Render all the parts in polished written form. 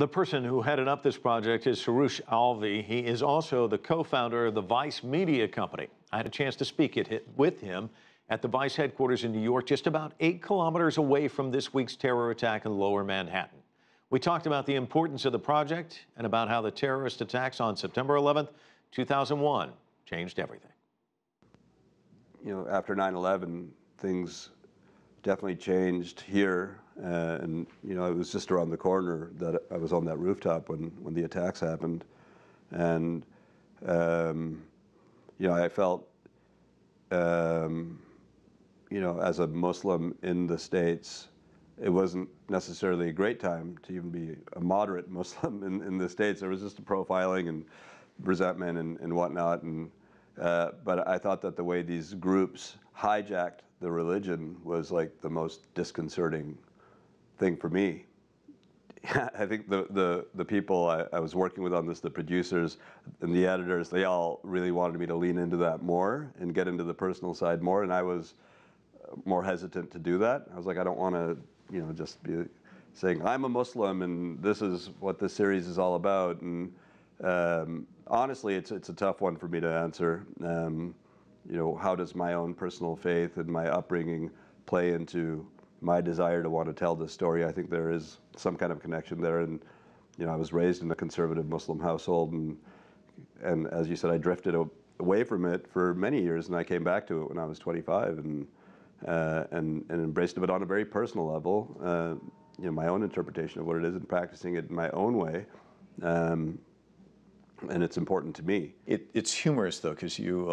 The person who headed up this project is Suroosh Alvi. He is also the co-founder of the Vice Media Company. I had a chance to speak with him at the Vice headquarters in New York, just about 8 kilometers away from this week's terror attack in Lower Manhattan. We talked about the importance of the project and about how the terrorist attacks on September 11th, 2001 changed everything. You know, after 9/11, things definitely changed here, and you know, it was just around the corner that I was on that rooftop when the attacks happened, and you know, I felt, you know, as a Muslim in the States, it wasn't necessarily a great time to even be a moderate Muslim in the States. There was just a profiling and resentment and whatnot, and but I thought that the way these groups hijacked the religion was like the most disconcerting thing for me. I think the people I was working with on this, the producers and the editors, they all really wanted me to lean into that more and get into the personal side more, and I was more hesitant to do that. I was like, I don't want to, you know, just be saying I'm a Muslim and this is what this series is all about. And honestly, it's a tough one for me to answer. You know, how does my own personal faith and my upbringing play into my desire to want to tell this story? I think there is some kind of connection there. And you know, I was raised in a conservative Muslim household, and as you said, I drifted away from it for many years, and I came back to it when I was 25, and embraced it on a very personal level. You know, my own interpretation of what it is and practicing it in my own way. And it's important to me. It's humorous though, because you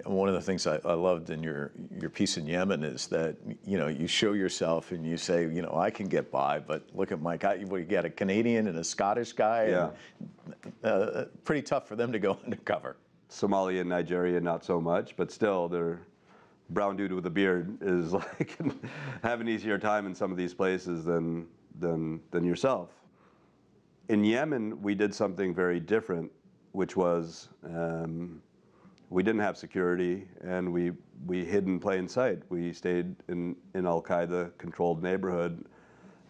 one of the things I loved in your piece in Yemen is that, you know, you show yourself and you say, you know, I can get by, but look at my guy. You got a Canadian and a Scottish guy. Yeah. And, pretty tough for them to go undercover. Somalia and Nigeria, not so much, but still, they're brown dude with a beard is like have an easier time in some of these places than yourself. In Yemen, we did something very different, which was we didn't have security, and we hid in plain sight. We stayed in Al-Qaeda controlled neighborhood,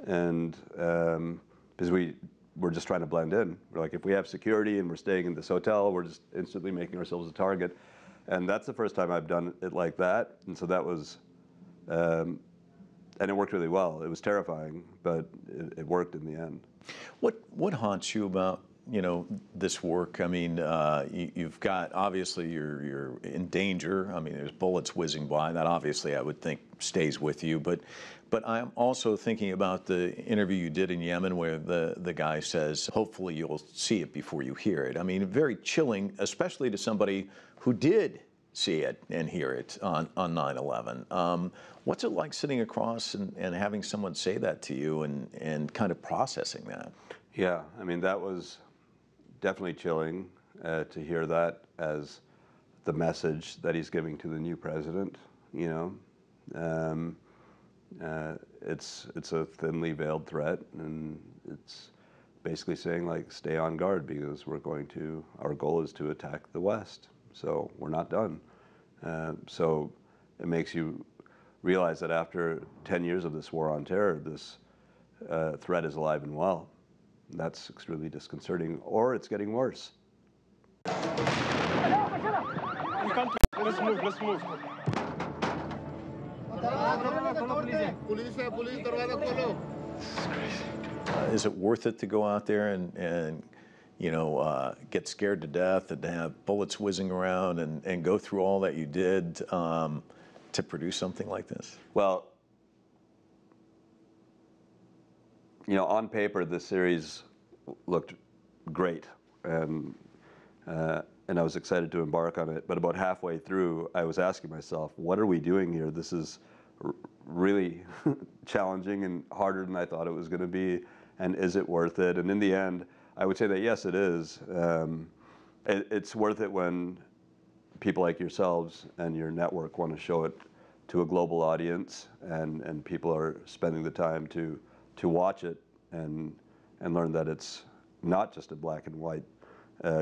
and because we were just trying to blend in. We're like, if we have security and we're staying in this hotel, we're just instantly making ourselves a target. And that's the first time I've done it like that. And so that was, and it worked really well. It was terrifying, but it worked in the end. What haunts you about, you know, this work? I mean, you've got, obviously you're in danger. I mean, there's bullets whizzing by. That obviously I would think stays with you. But I'm also thinking about the interview you did in Yemen where the guy says, hopefully you'll see it before you hear it. I mean, very chilling, especially to somebody who did see it and hear it on 9/11. What's it like sitting across and having someone say that to you and kind of processing that? Yeah, I mean, that was definitely chilling to hear that as the message that he's giving to the new president, you know. It's a thinly veiled threat, and it's basically saying, like, stay on guard because our goal is to attack the West. So we're not done. So it makes you realize that after 10 years of this war on terror, this threat is alive and well. And that's extremely disconcerting, or it's getting worse. Let's move. Is it worth it to go out there and you know, get scared to death and to have bullets whizzing around and go through all that you did to produce something like this? Well, you know, on paper, this series looked great, and I was excited to embark on it. But about halfway through, I was asking myself, what are we doing here? This is really challenging and harder than I thought it was going to be, and is it worth it? And in the end, I would say that yes, it is. It's worth it when people like yourselves and your network want to show it to a global audience, and people are spending the time to watch it and learn that it's not just a black and white,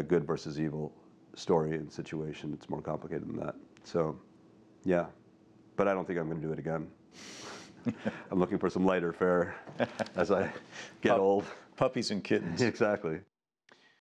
good versus evil story and situation. It's more complicated than that. So, yeah. But I don't think I'm going to do it again. I'm looking for some lighter fare as I get old. Puppies and kittens. Exactly.